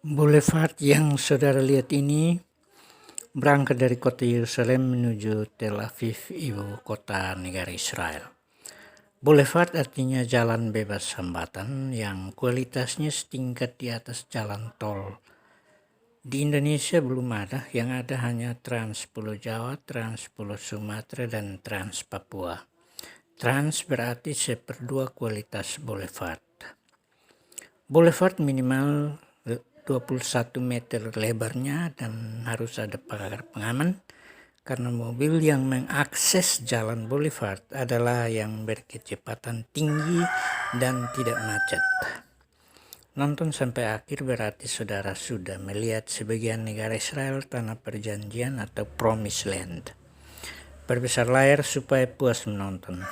Boulevard yang saudara lihat ini berangkat dari kota Yerusalem menuju Tel Aviv, ibu kota negara Israel. Boulevard artinya jalan bebas hambatan yang kualitasnya setingkat di atas jalan tol. Di Indonesia belum ada, yang ada hanya Trans Pulau Jawa, Trans Pulau Sumatera, dan Trans Papua. Trans berarti seperdua kualitas boulevard. Boulevard minimal 21 meter lebarnya dan harus ada pagar pengaman karena mobil yang mengakses jalan boulevard adalah yang berkecepatan tinggi dan tidak macet. Nonton sampai akhir berarti saudara sudah melihat sebagian negara Israel, tanah perjanjian atau Promised Land. Perbesar layar supaya puas menonton.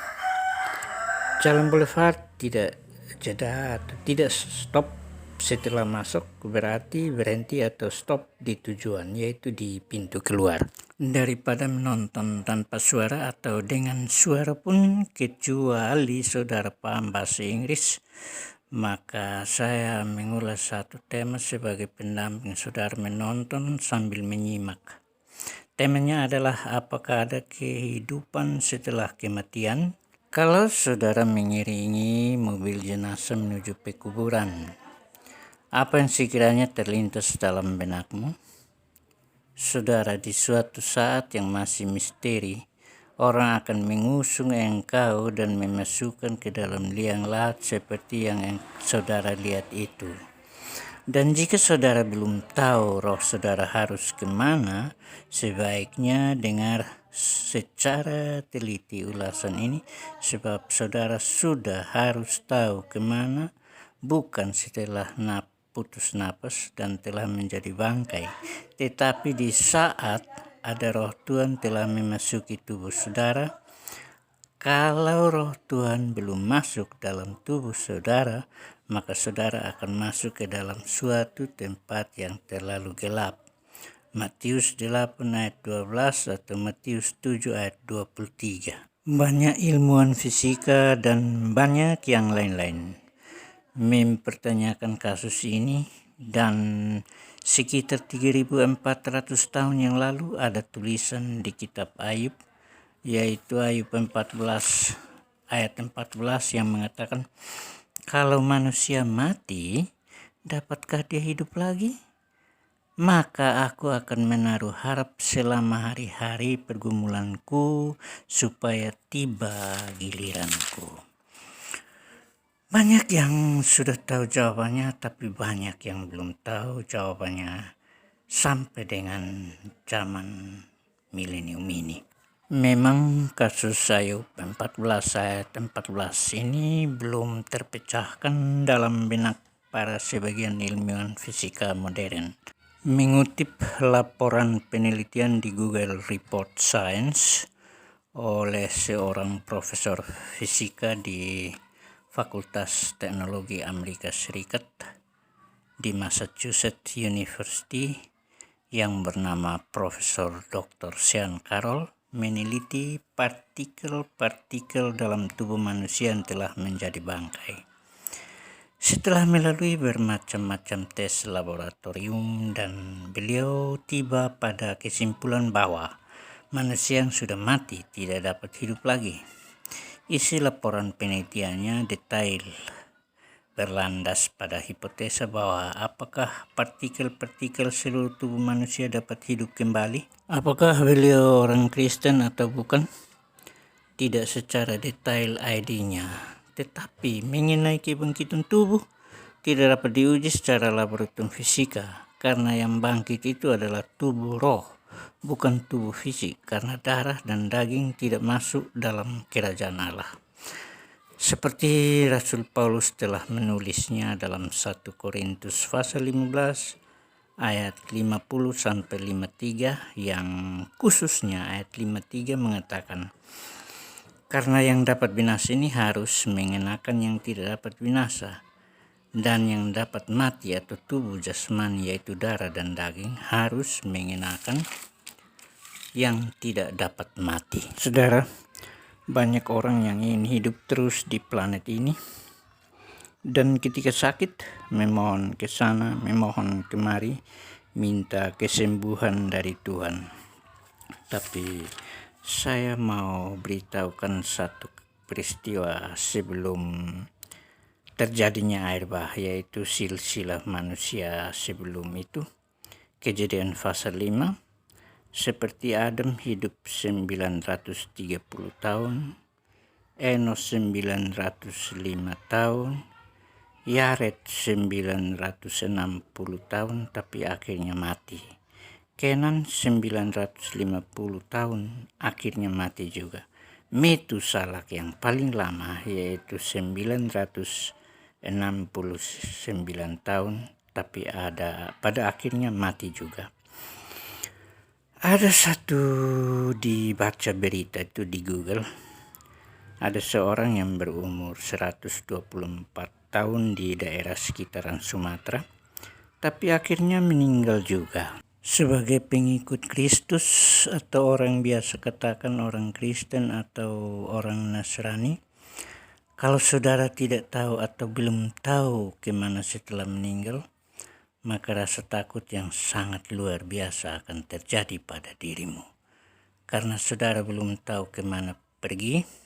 Jalan boulevard tidak jeda atau tidak stop setelah masuk, berarti berhenti atau stop di tujuan, yaitu di pintu keluar. Daripada menonton tanpa suara atau dengan suara pun, kecuali saudara paham bahasa Inggris, maka saya mengulas satu tema sebagai pendamping saudara menonton sambil menyimak. Temanya adalah apakah ada kehidupan setelah kematian? Kalau saudara mengiringi mobil jenazah menuju pekuburan, apa yang sekiranya terlintas dalam benakmu? Saudara, di suatu saat yang masih misteri, orang akan mengusung engkau dan memasukkan ke dalam liang lahat seperti yang saudara lihat itu. Dan jika saudara belum tahu roh saudara harus kemana, sebaiknya dengar secara teliti ulasan ini, sebab saudara sudah harus tahu kemana, bukan setelah putus napas dan telah menjadi bangkai, tetapi di saat ada roh Tuhan telah memasuki tubuh saudara. Kalau roh Tuhan belum masuk dalam tubuh saudara, maka saudara akan masuk ke dalam suatu tempat yang terlalu gelap. Matius 8 ayat 12 atau Matius 7 ayat 23. Banyak ilmuwan fisika dan banyak yang lain-lain mempertanyakan kasus ini, dan sekitar 3.400 tahun yang lalu ada tulisan di kitab Ayub, yaitu Ayub 14 ayat 14 yang mengatakan, kalau manusia mati, dapatkah dia hidup lagi? Maka aku akan menaruh harap selama hari-hari pergumulanku supaya tiba giliranku. Banyak yang sudah tahu jawabannya, tapi banyak yang belum tahu jawabannya sampai dengan zaman milenium ini. Memang kasus Ayub 14 ayat 14 ini belum terpecahkan dalam benak para sebagian ilmuwan fisika modern. Mengutip laporan penelitian di Google Report Science oleh seorang profesor fisika di Fakultas Teknologi Amerika Serikat di Massachusetts University yang bernama Profesor Dr. Sean Carroll, meneliti partikel-partikel dalam tubuh manusia yang telah menjadi bangkai. Setelah melalui bermacam-macam tes laboratorium, dan beliau tiba pada kesimpulan bahwa manusia yang sudah mati tidak dapat hidup lagi. Isi laporan penelitiannya detail, berlandas pada hipotesa bahwa apakah partikel-partikel seluruh tubuh manusia dapat hidup kembali? Apakah beliau orang Kristen atau bukan? Tidak secara detail ID-nya, tetapi mengenai kebangkitan tubuh tidak dapat diuji secara laboratorium fisika, karena yang bangkit itu adalah tubuh roh, bukan tubuh fisik, karena darah dan daging tidak masuk dalam kerajaan Allah. Seperti Rasul Paulus telah menulisnya dalam 1 Korintus pasal 15 ayat 50-53, yang khususnya ayat 53 mengatakan, karena yang dapat binasa ini harus mengenakan yang tidak dapat binasa, dan yang dapat mati atau tubuh jasmani yaitu darah dan daging harus mengenakan yang tidak dapat mati. Saudara, banyak orang yang ingin hidup terus di planet ini, Dan ketika sakit, memohon ke sana, memohon kemari, minta kesembuhan dari Tuhan. Tapi saya mau beritahukan satu peristiwa sebelum terjadinya air bah, yaitu silsilah manusia sebelum itu. Kejadian pasal 5, seperti Adam hidup 930 tahun, Enos 905 tahun, Yared 960 tahun tapi akhirnya mati. Kenan 950 tahun akhirnya mati juga. Metusalah yang paling lama yaitu 969 tahun tapi pada akhirnya mati juga. Ada satu dibaca berita itu di Google. Ada seorang yang berumur 124 tahun di daerah sekitaran Sumatera, tapi akhirnya meninggal juga. Sebagai pengikut Kristus atau orang biasa katakan orang Kristen atau orang Nasrani, kalau saudara tidak tahu atau belum tahu kemana setelah meninggal, maka rasa takut yang sangat luar biasa akan terjadi pada dirimu. Karena saudara belum tahu kemana pergi.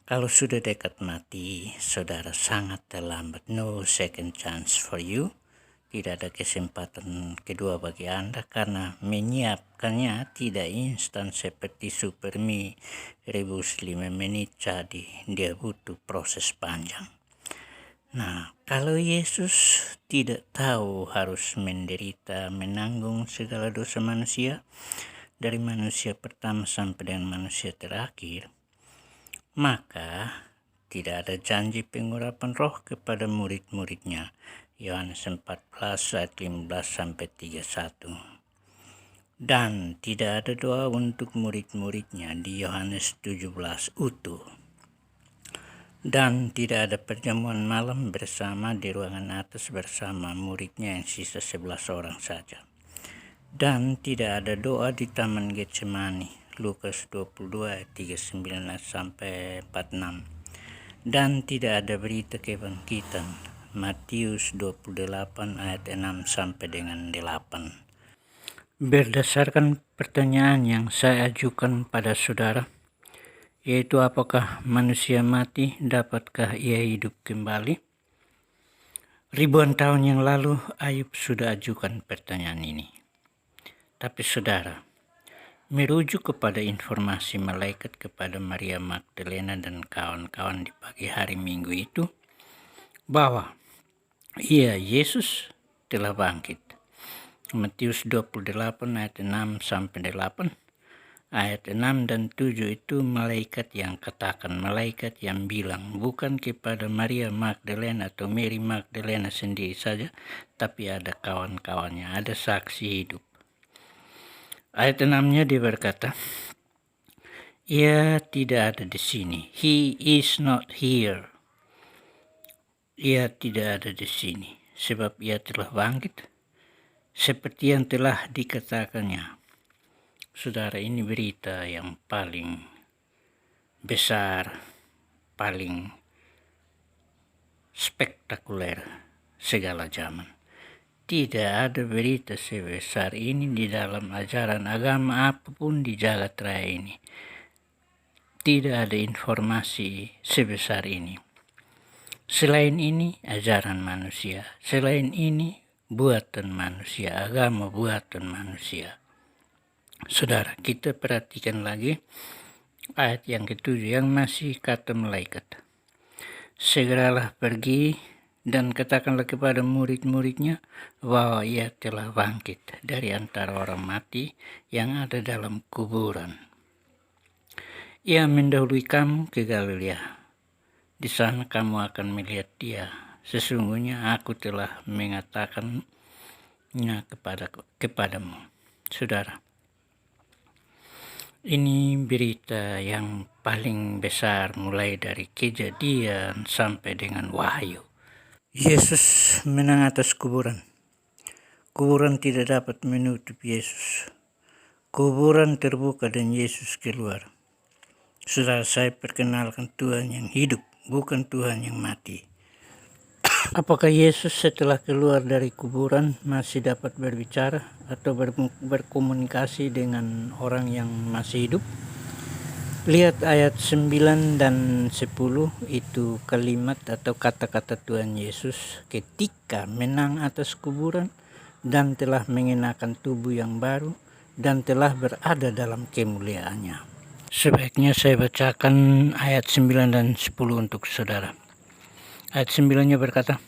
Kalau sudah dekat mati, saudara sangat terlambat. No second chance for you. Tidak ada kesempatan kedua bagi Anda karena menyiapkannya tidak instan seperti Super Mie rebus 5 menit jadi. Dia butuh proses panjang. Nah, kalau Yesus tidak tahu harus menderita, menanggung segala dosa manusia, dari manusia pertama sampai dengan manusia terakhir, maka tidak ada janji pengurapan roh kepada murid-muridnya. Yohanes 14 ayat 15 sampai 31. Dan tidak ada doa untuk murid-muridnya di Yohanes 17 utuh. Dan tidak ada perjamuan malam bersama di ruangan atas bersama muridnya yang sisa 11 orang saja. Dan tidak ada doa di Taman Getsemani. Lukas 22 ayat 39 sampai 46. Dan tidak ada berita kebangkitan. Matius 28 ayat 6 sampai dengan 8. Berdasarkan pertanyaan yang saya ajukan pada saudara, yaitu apakah manusia mati, dapatkah ia hidup kembali? Ribuan tahun yang lalu Ayub sudah ajukan pertanyaan ini. Tapi saudara, merujuk kepada informasi malaikat kepada Maria Magdalena dan kawan-kawan di pagi hari Minggu itu, bahwa Yesus telah bangkit. Matius 28 ayat 6 sampai 8. Ayat 6 dan 7 itu malaikat yang katakan, malaikat yang bilang, bukan kepada Maria Magdalena atau Mary Magdalena sendiri saja, tapi ada kawan-kawannya, ada saksi hidup. Ayat 6-nya dia berkata, ia tidak ada di sini. He is not here. Ia tidak ada di sini, sebab ia telah bangkit, seperti yang telah dikatakannya. Saudara, ini berita yang paling besar, paling spektakuler segala zaman. Tidak ada berita sebesar ini di dalam ajaran agama apapun di jagat raya ini. Tidak ada informasi sebesar ini. Selain ini, ajaran manusia. Selain ini, buatan manusia, agama buatan manusia. Saudara, kita perhatikan lagi ayat yang ketujuh yang masih kata malaikat. Segeralah pergi dan katakanlah kepada murid-muridnya bahwa ia telah bangkit dari antara orang mati yang ada dalam kuburan. Ia mendahului kamu ke Galilea. Di sana kamu akan melihat dia. Sesungguhnya aku telah mengatakannya kepadamu. Saudara, ini berita yang paling besar mulai dari Kejadian sampai dengan Wahyu. Yesus menang atas kuburan. Kuburan tidak dapat menutup Yesus. Kuburan terbuka dan Yesus keluar. Saudara, saya perkenalkan Tuhan yang hidup, bukan Tuhan yang mati. Apakah Yesus setelah keluar dari kuburan masih dapat berbicara atau berkomunikasi dengan orang yang masih hidup? Lihat ayat 9 dan 10, itu kalimat atau kata-kata Tuhan Yesus ketika menang atas kuburan dan telah mengenakan tubuh yang baru dan telah berada dalam kemuliaannya. Sebaiknya saya bacakan ayat 9 dan 10 untuk saudara. Ayat 9-nya berkata,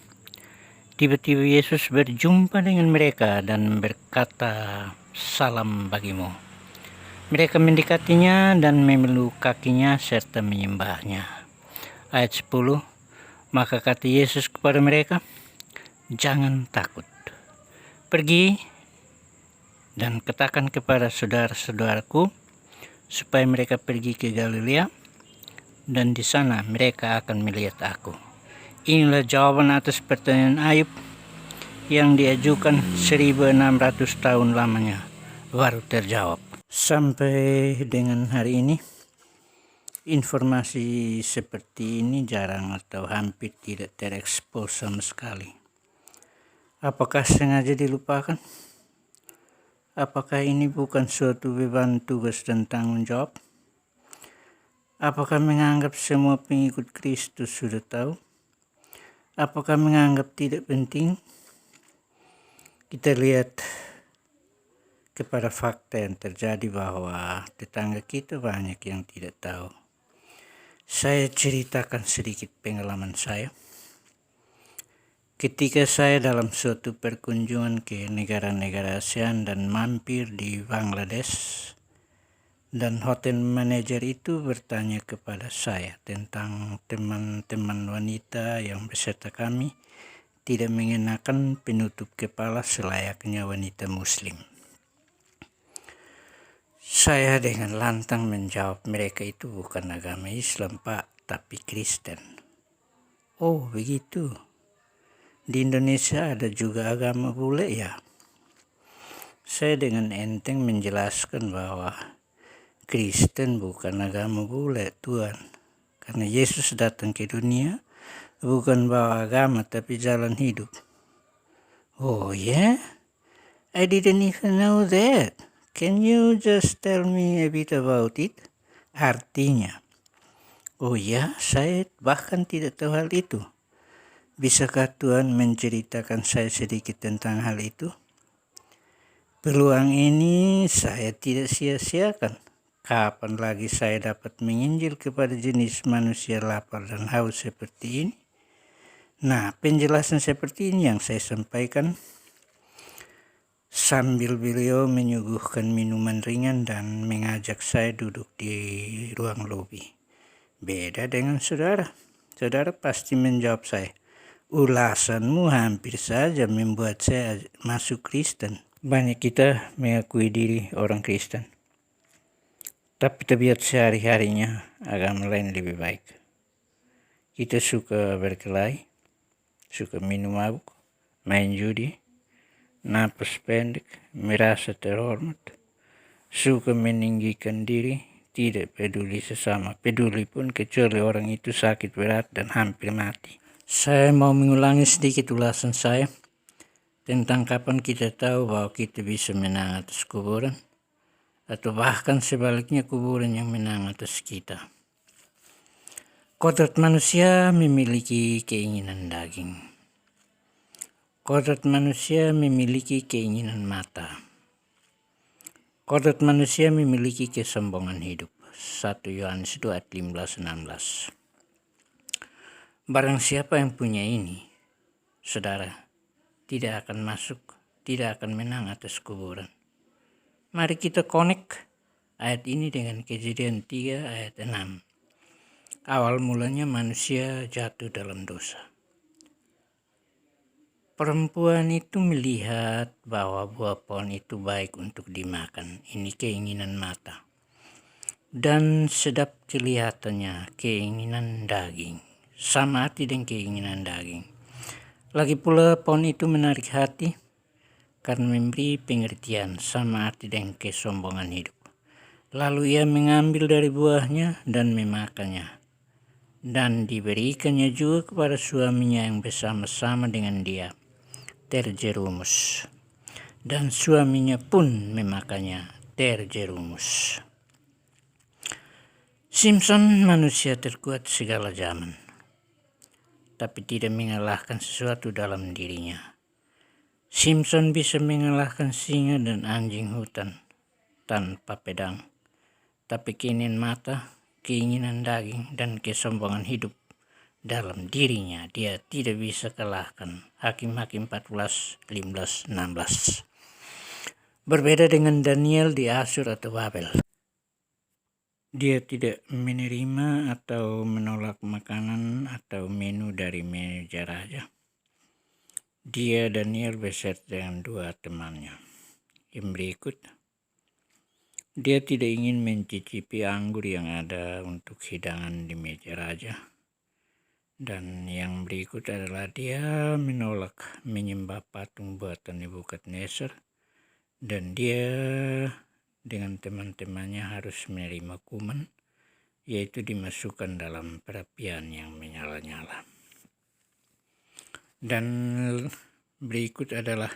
tiba-tiba Yesus berjumpa dengan mereka dan berkata, salam bagimu. Mereka mendekatinya dan memeluk kakinya serta menyembahnya. Ayat 10, maka kata Yesus kepada mereka, jangan takut. Pergi dan katakan kepada saudara-saudaraku supaya mereka pergi ke Galilea dan di sana mereka akan melihat aku. Inilah jawaban atas pertanyaan Ayub yang diajukan 1600 tahun lamanya baru terjawab. Sampai dengan hari ini informasi seperti ini jarang atau hampir tidak terekspos sama sekali. Apakah sengaja dilupakan? Apakah ini bukan suatu beban tugas dan tanggung jawab? Apakah menganggap semua pengikut Kristus sudah tahu? Apakah menganggap tidak penting? Kita lihat kepada fakta yang terjadi bahwa tetangga kita banyak yang tidak tahu. Saya ceritakan sedikit pengalaman saya. Ketika saya dalam suatu perkunjungan ke negara-negara ASEAN dan mampir di Bangladesh, dan hotel manajer itu bertanya kepada saya tentang teman-teman wanita yang beserta kami tidak mengenakan penutup kepala selayaknya wanita muslim. Saya dengan lantang menjawab, mereka itu bukan agama Islam, Pak, tapi Kristen. Oh, begitu. Di Indonesia ada juga agama bule ya? Saya dengan enteng menjelaskan bahwa Kristen bukan agama bule, Tuhan. Karena Yesus datang ke dunia bukan bawa agama tapi jalan hidup. Oh yeah? I didn't even know that. Can you just tell me a bit about it? Artinya, oh ya, saya bahkan tidak tahu hal itu. Bisakah Tuhan menceritakan saya sedikit tentang hal itu? Peluang ini saya tidak sia-siakan. Kapan lagi saya dapat menginjil kepada jenis manusia lapar dan haus seperti ini? Nah, penjelasan seperti ini yang saya sampaikan sambil beliau menyuguhkan minuman ringan dan mengajak saya duduk di ruang lobi. Beda dengan saudara. Saudara pasti menjawab saya, ulasanmu hampir saja membuat saya masuk Kristen. Banyak kita mengakui diri orang Kristen, tapi tabiat sehari-harinya agama lain lebih baik. Kita suka berkelahi, suka minum mabuk, main judi, napas pendek, merasa terhormat, suka meninggikan diri, tidak peduli sesama, peduli pun kecuali orang itu sakit berat dan hampir mati. Saya mau mengulangi sedikit ulasan saya tentang kapan kita tahu bahwa kita bisa menang atas kuburan, atau bahkan sebaliknya kuburan yang menang atas kita. Kodrat manusia memiliki keinginan daging. Kodrat manusia memiliki keinginan mata. Kodrat manusia memiliki kesombongan hidup. 1 Yohanes 2 ayat 15-16. Barang siapa yang punya ini, saudara, tidak akan masuk, tidak akan menang atas kuburan. Mari kita connect ayat ini dengan Kejadian 3 ayat 6. Awal mulanya manusia jatuh dalam dosa. Perempuan itu melihat bahwa buah pohon itu baik untuk dimakan. Ini keinginan mata. Dan sedap kelihatannya, keinginan daging. Sama arti dengan keinginan daging. Lagi pula pohon itu menarik hati karena memberi pengertian, sama arti dengan kesombongan hidup. Lalu ia mengambil dari buahnya dan memakannya. dan diberikannya juga kepada suaminya yang bersama-sama dengan dia, Terjerumus. Dan suaminya pun memakannya, Terjerumus. Simpson manusia terkuat segala zaman, tapi tidak mengalahkan sesuatu dalam dirinya. Simpson bisa mengalahkan singa dan anjing hutan tanpa pedang, tapi keinginan mata, keinginan daging, dan kesombongan hidup dalam dirinya dia tidak bisa kalahkan. Hakim-Hakim 14, 15, 16. Berbeda dengan Daniel di Asyur atau Babel. Dia tidak menerima atau menolak makanan atau menu dari meja raja. Dia Daniel beserta dengan 2 temannya. Yang berikut, dia tidak ingin mencicipi anggur yang ada untuk hidangan di meja raja. Dan yang berikut adalah dia menolak menyembah patung buatan Nebukadnezar, dan dia dengan teman-temannya harus menerima hukuman, yaitu dimasukkan dalam perapian yang menyala-nyala. Dan berikut adalah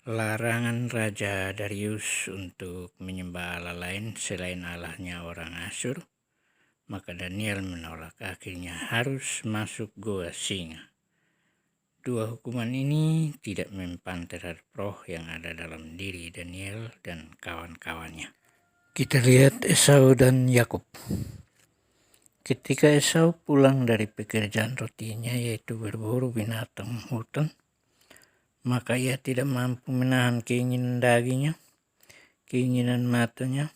larangan Raja Darius untuk menyembah Allah lain selain Allahnya orang Asyur. Maka Daniel menolak, akhirnya harus masuk goa singa. 2 hukuman ini tidak mempan terhadap roh yang ada dalam diri Daniel dan kawan-kawannya. Kita lihat Esau dan Yakub. Ketika Esau pulang dari pekerjaan rutinnya, yaitu berburu binatang hutan, maka ia tidak mampu menahan keinginan dagingnya, keinginan matanya.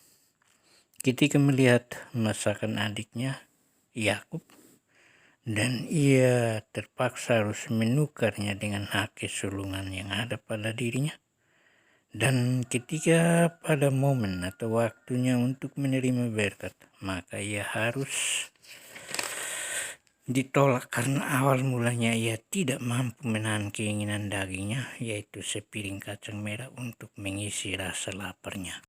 Ketika melihat masakan adiknya Yakub, dan ia terpaksa harus menukarnya dengan hak kesulungan yang ada pada dirinya. Dan ketika pada momen atau waktunya untuk menerima berkat, maka ia harus ditolak karena awal mulanya ia tidak mampu menahan keinginan dagingnya, yaitu sepiring kacang merah untuk mengisi rasa laparnya.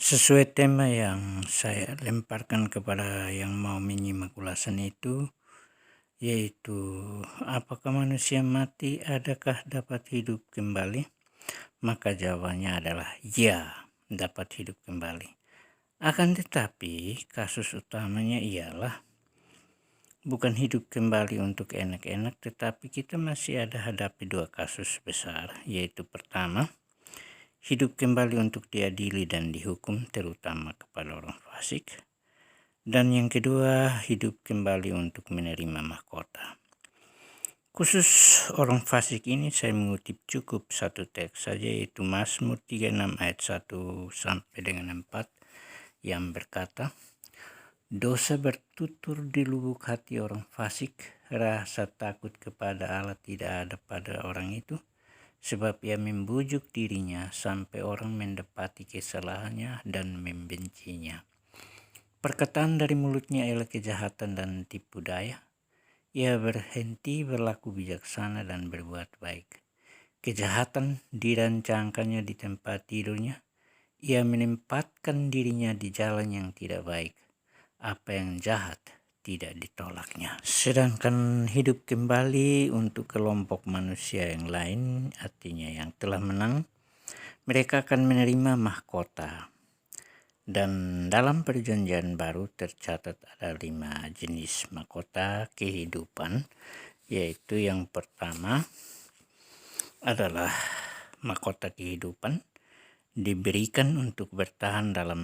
Sesuai tema yang saya lemparkan kepada yang mau menyimak ulasan itu, yaitu apakah manusia mati adakah dapat hidup kembali? Maka jawabannya adalah ya, dapat hidup kembali. Akan tetapi kasus utamanya ialah bukan hidup kembali untuk enak-enak, tetapi kita masih ada hadapi 2 kasus besar, yaitu pertama, hidup kembali untuk diadili dan dihukum, terutama kepada orang fasik. Dan yang kedua, hidup kembali untuk menerima mahkota. Khusus orang fasik ini saya mengutip cukup 1 teks saja, yaitu Mazmur 36 ayat 1 sampai dengan 4 yang berkata, dosa bertutur di lubuk hati orang fasik, rasa takut kepada Allah tidak ada pada orang itu, sebab ia membujuk dirinya sampai orang mendapati kesalahannya dan membencinya. Perkataan dari mulutnya ialah kejahatan dan tipu daya. Ia berhenti berlaku bijaksana dan berbuat baik. Kejahatan dirancangkannya di tempat tidurnya. Ia menempatkan dirinya di jalan yang tidak baik. Apa yang jahat tidak ditolaknya. Sedangkan hidup kembali untuk kelompok manusia yang lain, artinya yang telah menang, mereka akan menerima mahkota. Dan dalam perjanjian baru tercatat ada 5 jenis mahkota kehidupan, yaitu yang pertama adalah mahkota kehidupan diberikan untuk bertahan dalam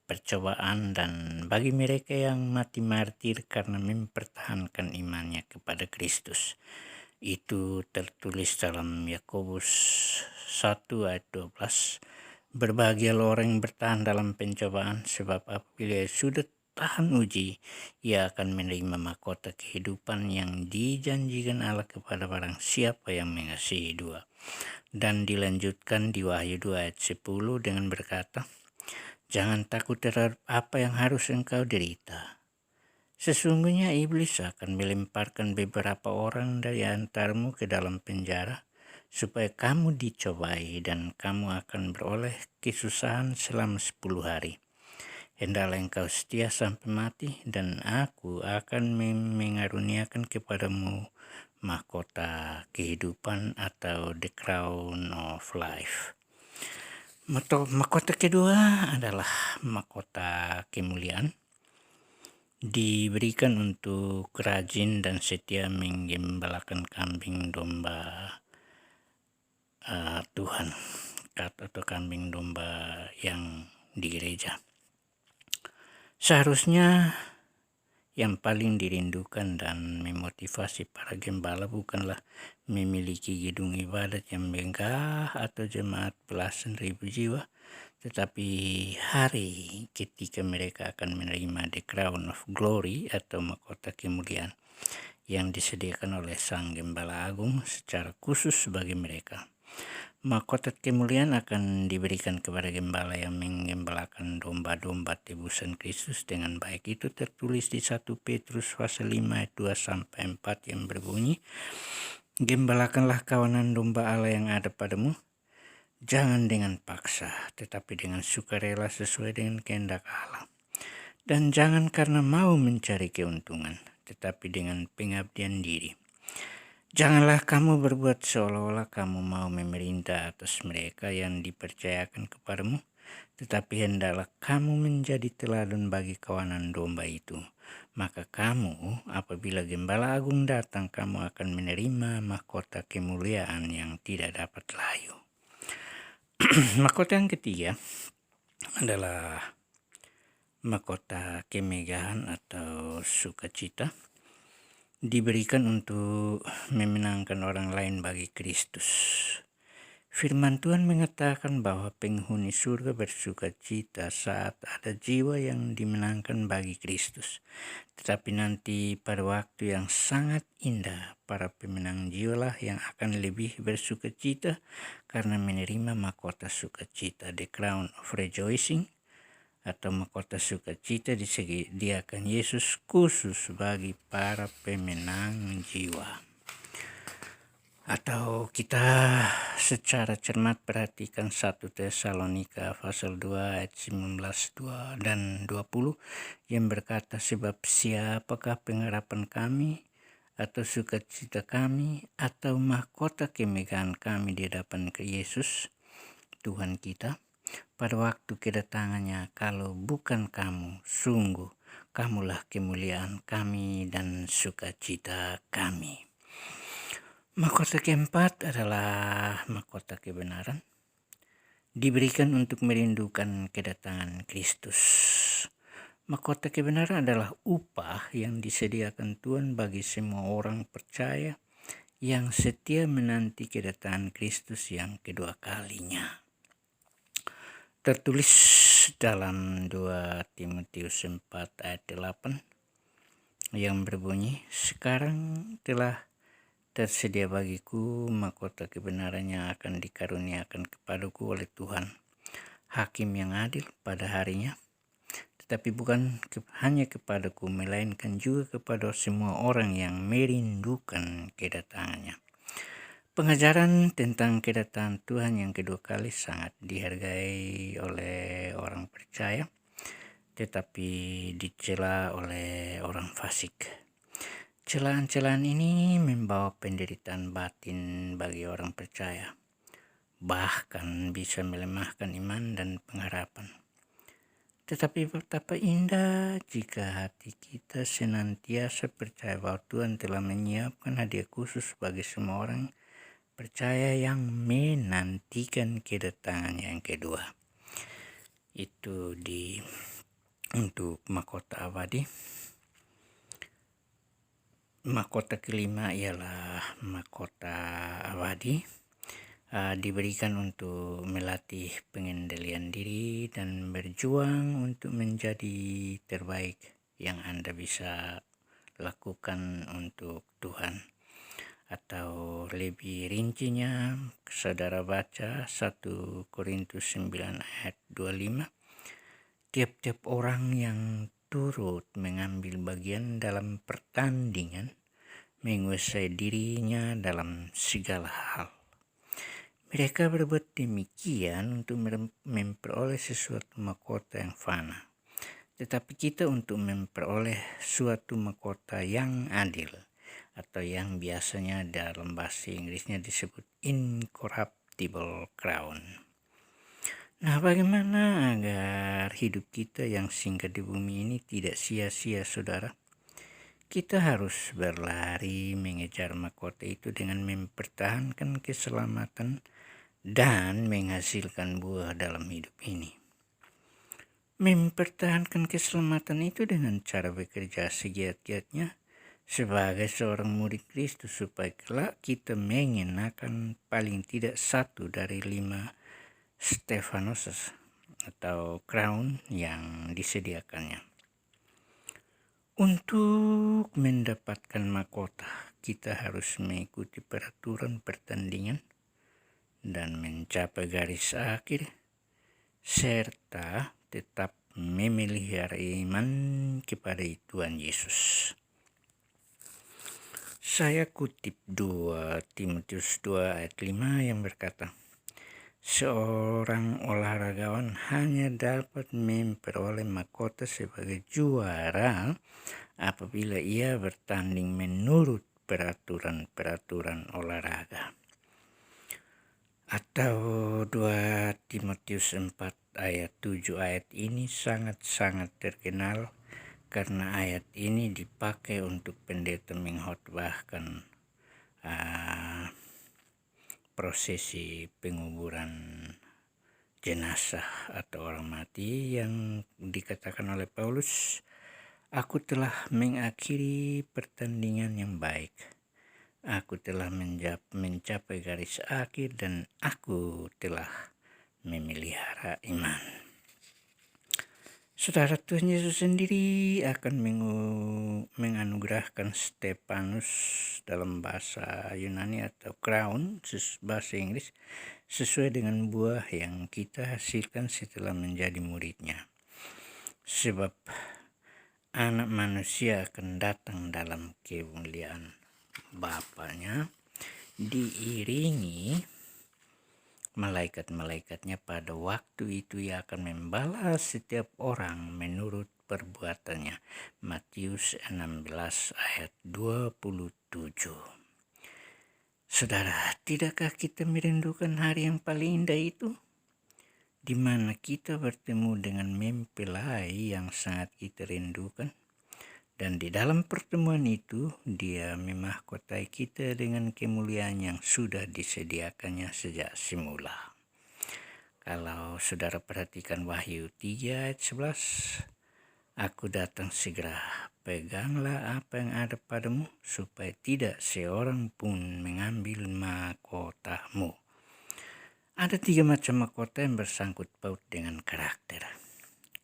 percobaan dan bagi mereka yang mati martir karena mempertahankan imannya kepada Kristus. Itu tertulis dalam Yakobus 1 ayat 12. Berbahagialah orang yang bertahan dalam pencobaan, sebab apabila sudah tahan uji, ia akan menerima mahkota kehidupan yang dijanjikan Allah kepada barang siapa yang mengasihi Dia. Dan dilanjutkan di Wahyu 2 ayat 10 dengan berkata, jangan takut terhadap apa yang harus engkau derita. Sesungguhnya iblis akan melemparkan beberapa orang dari antaramu ke dalam penjara, supaya kamu dicobai dan kamu akan beroleh kesusahan selama 10 hari. Hendaklah engkau setia sampai mati, dan aku akan mengaruniakan kepadamu mahkota kehidupan atau the crown of life. Mahkota kedua adalah mahkota kemuliaan, diberikan untuk rajin dan setia menggembalakan kambing domba Tuhan atau kambing domba yang di gereja. Seharusnya yang paling dirindukan dan memotivasi para gembala bukanlah memiliki gedung ibadat yang megah atau jemaat belasan ribu jiwa, tetapi hari ketika mereka akan menerima the crown of glory atau mahkota kemuliaan yang disediakan oleh Sang Gembala Agung secara khusus bagi mereka. Mahkota kemuliaan akan diberikan kepada gembala yang menggembalakan domba-domba tebusan Kristus dengan baik. Itu tertulis di 1 Petrus pasal 5 ayat 2-4 yang berbunyi, "Gembalakanlah kawanan domba Allah yang ada padamu, jangan dengan paksa, tetapi dengan sukarela sesuai dengan kehendak Allah. Dan jangan karena mau mencari keuntungan, tetapi dengan pengabdian diri. Janganlah kamu berbuat seolah-olah kamu mau memerintah atas mereka yang dipercayakan kepadamu, tetapi hendaklah kamu menjadi teladan bagi kawanan domba itu. Maka kamu, apabila Gembala Agung datang, kamu akan menerima mahkota kemuliaan yang tidak dapat layu." Mahkota yang ketiga adalah mahkota kemegahan atau sukacita, diberikan untuk memenangkan orang lain bagi Kristus. Firman Tuhan mengatakan bahwa penghuni surga bersuka cita saat ada jiwa yang dimenangkan bagi Kristus. Tetapi nanti pada waktu yang sangat indah, para pemenang jiwalah yang akan lebih bersuka cita karena menerima mahkota sukacita, the crown of rejoicing, atau mahkota sukacita disediakan Yesus khusus bagi para pemenang jiwa. Atau kita secara cermat perhatikan 1 Tesalonika pasal 2 ayat 19 dan 20 yang berkata, "Sebab siapakah pengharapan kami atau sukacita kami atau mahkota kemegahan kami di hadapan Yesus Tuhan kita pada waktu kedatangannya, kalau bukan kamu, sungguh kamulah kemuliaan kami dan sukacita kami." Mahkota keempat adalah mahkota kebenaran, diberikan untuk merindukan kedatangan Kristus. Mahkota kebenaran adalah upah yang disediakan Tuhan bagi semua orang percaya yang setia menanti kedatangan Kristus yang kedua kalinya. Tertulis dalam 2 Timotius 4 ayat 8 yang berbunyi, "Sekarang telah tersedia bagiku mahkota kebenaran yang akan dikaruniakan kepadaku oleh Tuhan, Hakim yang adil pada harinya, tetapi bukan hanya kepadaku, melainkan juga kepada semua orang yang merindukan kedatangannya." Pengajaran tentang kedatangan Tuhan yang kedua kali sangat dihargai oleh orang percaya, tetapi dicela oleh orang fasik. Celaan-celaan ini membawa penderitaan batin bagi orang percaya, bahkan bisa melemahkan iman dan pengharapan. Tetapi betapa indah jika hati kita senantiasa percaya bahwa Tuhan telah menyiapkan hadiah khusus bagi semua orang percaya yang menantikan kedatangan yang kedua. Itu untuk mahkota abadi. Mahkota kelima ialah mahkota abadi, diberikan untuk melatih pengendalian diri dan berjuang untuk menjadi terbaik yang Anda bisa lakukan untuk Tuhan. Atau lebih rincinya, saudara baca 1 Korintus 9 ayat 25, "Tiap-tiap orang yang turut mengambil bagian dalam pertandingan menguasai dirinya dalam segala hal. Mereka berbuat demikian untuk memperoleh sesuatu mahkota yang fana, tetapi kita untuk memperoleh suatu mahkota yang adil, atau yang biasanya dalam bahasa Inggrisnya disebut incorruptible crown. Nah, bagaimana agar hidup kita yang singgah di bumi ini tidak sia-sia, saudara? Kita harus berlari mengejar mahkota itu dengan mempertahankan keselamatan dan menghasilkan buah dalam hidup ini. Mempertahankan keselamatan itu dengan cara bekerja segiat-giatnya sebagai seorang murid Kristus, supaya kelak kita mengenakan paling tidak 1 dari 5 Stephanos atau crown yang disediakannya. Untuk mendapatkan mahkota, kita harus mengikuti peraturan pertandingan dan mencapai garis akhir, serta tetap memelihara iman kepada Tuhan Yesus. Saya kutip 2 Timotius 2 ayat 5 yang berkata, seorang olahragawan hanya dapat memperoleh mahkota sebagai juara apabila ia bertanding menurut peraturan-peraturan olahraga. Atau 2 Timotius 4 ayat 7 ayat ini sangat-sangat terkenal karena ayat ini dipakai untuk pendeta mengkhotbahkan prosesi penguburan jenazah atau orang mati, yang dikatakan oleh Paulus, aku telah mengakhiri pertandingan yang baik, aku telah mencapai garis akhir, dan aku telah memelihara iman. Saudara, Tuhan Yesus sendiri akan menganugerahkan Stephanus dalam bahasa Yunani atau crown bahasa Inggris sesuai dengan buah yang kita hasilkan setelah menjadi muridnya. Sebab Anak Manusia akan datang dalam kemuliaan Bapanya diiringi malaikat-malaikatnya. Pada waktu itu ia akan membalas setiap orang menurut perbuatannya. Matius 16 ayat 27. Saudara, tidakkah kita merindukan hari yang paling indah itu, di mana kita bertemu dengan mempelai yang sangat kita rindukan? Dan di dalam pertemuan itu, Dia memahkotai kita dengan kemuliaan yang sudah disediakannya sejak semula. Kalau saudara perhatikan Wahyu 3 ayat 11, aku datang segera, peganglah apa yang ada padamu, supaya tidak seorang pun mengambil mahkotamu. Ada 3 macam mahkota yang bersangkut paut dengan karakter.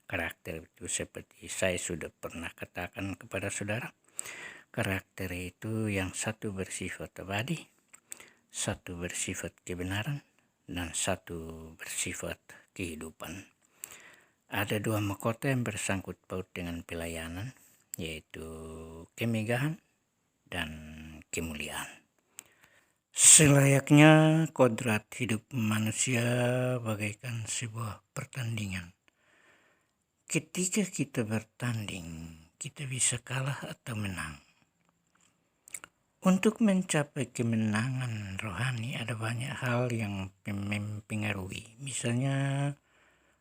Karakter itu seperti saya sudah pernah katakan kepada saudara. Karakter itu yang satu bersifat abadi, satu bersifat kebenaran, dan satu bersifat kehidupan. Ada 2 mahkota yang bersangkut paut dengan pelayanan, yaitu kemegahan dan kemuliaan. Selayaknya kodrat hidup manusia bagaikan sebuah pertandingan. Ketika kita bertanding, kita bisa kalah atau menang. Untuk mencapai kemenangan rohani ada banyak hal yang mempengaruhi. Misalnya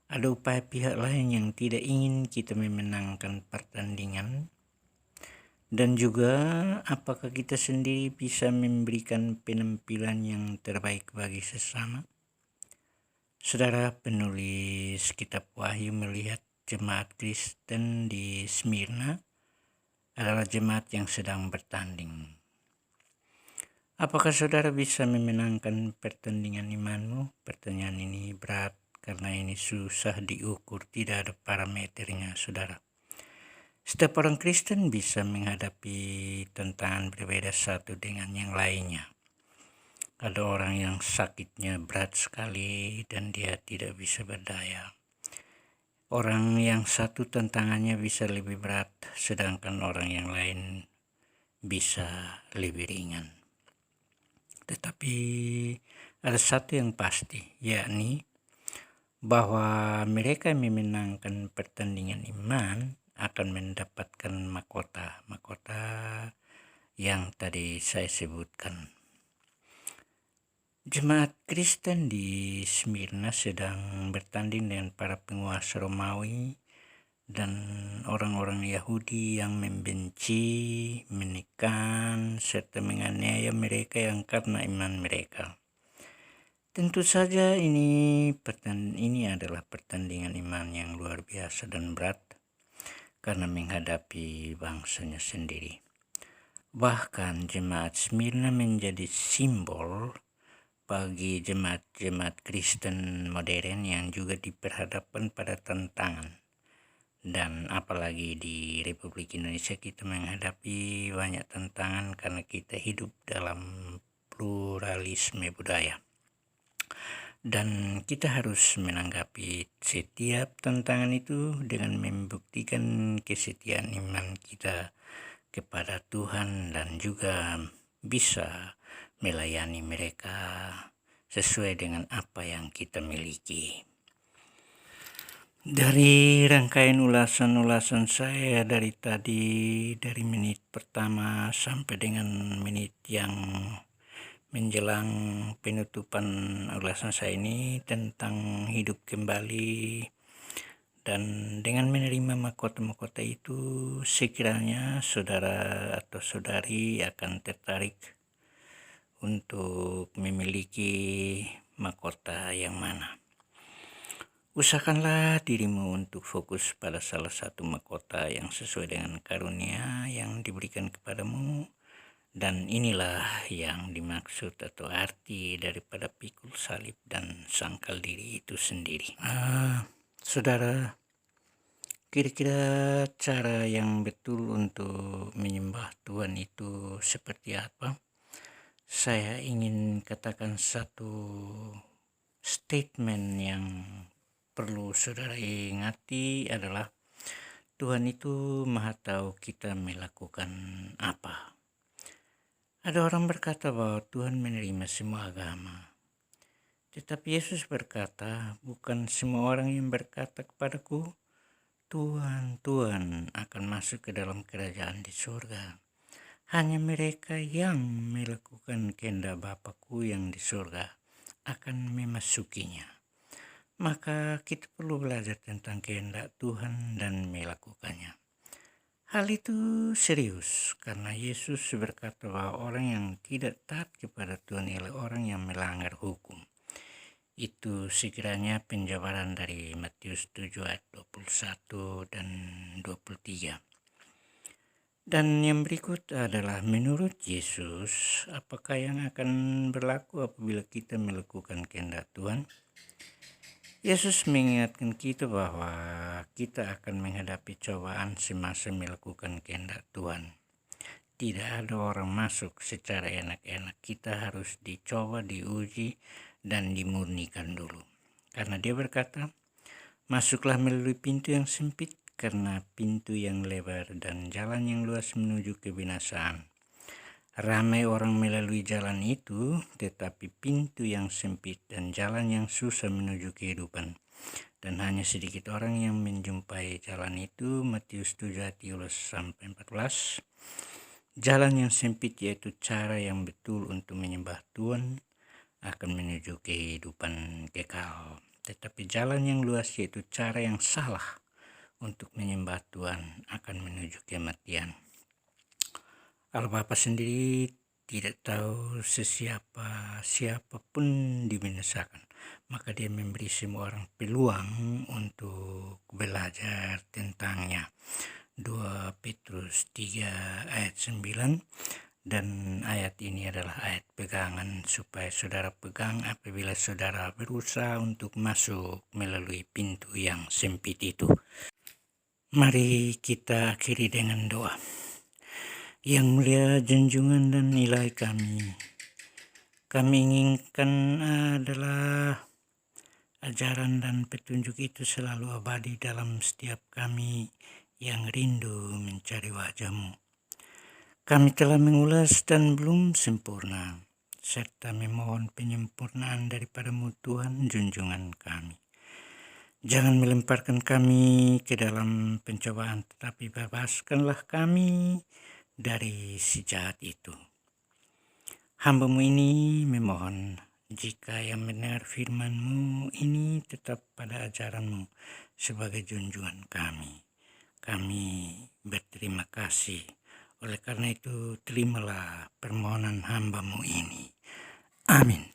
ada upaya pihak lain yang tidak ingin kita memenangkan pertandingan, dan juga apakah kita sendiri bisa memberikan penampilan yang terbaik bagi sesama. Saudara, penulis kitab Wahyu melihat jemaat Kristen di Smyrna adalah jemaat yang sedang bertanding. Apakah saudara bisa memenangkan pertandingan imanmu? Pertanyaan ini berat karena ini susah diukur, tidak ada parameternya, saudara. Setiap orang Kristen bisa menghadapi tantangan berbeda satu dengan yang lainnya. Ada orang yang sakitnya berat sekali dan dia tidak bisa berdaya. Orang yang satu tantangannya bisa lebih berat, sedangkan orang yang lain bisa lebih ringan. Tetapi ada satu yang pasti, yakni bahwa mereka yang memenangkan pertandingan iman akan mendapatkan mahkota yang tadi saya sebutkan. Jemaat Kristen di Smyrna sedang bertanding dengan para penguasa Romawi dan orang-orang Yahudi yang membenci, menekan, serta menganiaya mereka yang karena iman mereka. Tentu saja ini adalah pertandingan iman yang luar biasa dan berat karena menghadapi bangsanya sendiri. Bahkan jemaat Smyrna menjadi simbol bagi jemaat-jemaat Kristen modern yang juga diperhadapkan pada tantangan. Dan apalagi di Republik Indonesia kita menghadapi banyak tantangan karena kita hidup dalam pluralisme budaya. Dan kita harus menanggapi setiap tantangan itu dengan membuktikan kesetiaan iman kita kepada Tuhan dan juga bisa melayani mereka sesuai dengan apa yang kita miliki. Dari rangkaian ulasan saya dari menit pertama sampai dengan menit yang menjelang penutupan ulasan saya ini tentang hidup kembali, dan dengan menerima mahkota-mahkota itu sekiranya saudara atau saudari akan tertarik untuk memiliki mahkota yang mana. Usahakanlah dirimu untuk fokus pada salah satu mahkota yang sesuai dengan karunia yang diberikan kepadamu, dan inilah yang dimaksud atau arti daripada pikul salib dan sangkal diri itu sendiri. Saudara, kira-kira cara yang betul untuk menyembah Tuhan itu seperti apa? Saya ingin katakan satu statement yang perlu saudara ingati adalah Tuhan itu Maha tahu kita melakukan apa. Ada orang berkata bahwa Tuhan menerima semua agama. Tetapi Yesus berkata, bukan semua orang yang berkata kepadaku, Tuhan, Tuhan, akan masuk ke dalam kerajaan di surga. Hanya mereka yang melakukan kehendak Bapa-Ku yang di surga akan memasukinya. Maka kita perlu belajar tentang kehendak Tuhan dan melakukannya. Hal itu serius karena Yesus berkata bahwa orang yang tidak taat kepada Tuhan ialah orang yang melanggar hukum. Itu sekiranya penjabaran dari Matius 7 ayat 21 dan 23. Dan yang berikut adalah menurut Yesus, apakah yang akan berlaku apabila kita melakukan kehendak Tuhan? Yesus mengingatkan kita bahwa kita akan menghadapi cobaan semasa melakukan kehendak Tuhan. Tidak ada orang masuk secara enak-enak. Kita harus dicoba, diuji, dan dimurnikan dulu. Karena dia berkata, masuklah melalui pintu yang sempit, karena pintu yang lebar dan jalan yang luas menuju kebinasaan. Ramai orang melalui jalan itu, tetapi pintu yang sempit dan jalan yang susah menuju kehidupan. Dan hanya sedikit orang yang menjumpai jalan itu. Matius 7 ayat 13-14. Jalan yang sempit yaitu cara yang betul untuk menyembah Tuhan akan menuju kehidupan kekal. Tetapi jalan yang luas yaitu cara yang salah untuk menyembah Tuhan akan menuju kematian. Allah Bapa sendiri tidak tahu siapapun dibinasakan, maka dia memberi semua orang peluang untuk belajar tentangnya. 2 Petrus 3 ayat 9, dan ayat ini adalah ayat pegangan supaya saudara pegang apabila saudara berusaha untuk masuk melalui pintu yang sempit itu. Mari kita akhiri dengan doa. Yang mulia junjungan dan nilai kami inginkan adalah ajaran dan petunjuk itu selalu abadi dalam setiap kami yang rindu mencari wajah-Mu. Kami telah mengulas dan belum sempurna, serta memohon penyempurnaan daripada-Mu Tuhan junjungan kami. Jangan melemparkan kami ke dalam pencobaan, tetapi bebaskanlah kami dari si jahat itu. Hamba-Mu ini memohon, jika yang mendengar firman-Mu ini tetap pada ajaran-Mu sebagai junjungan kami. Kami berterima kasih. Oleh karena itu, terimalah permohonan hamba-Mu ini. Amin.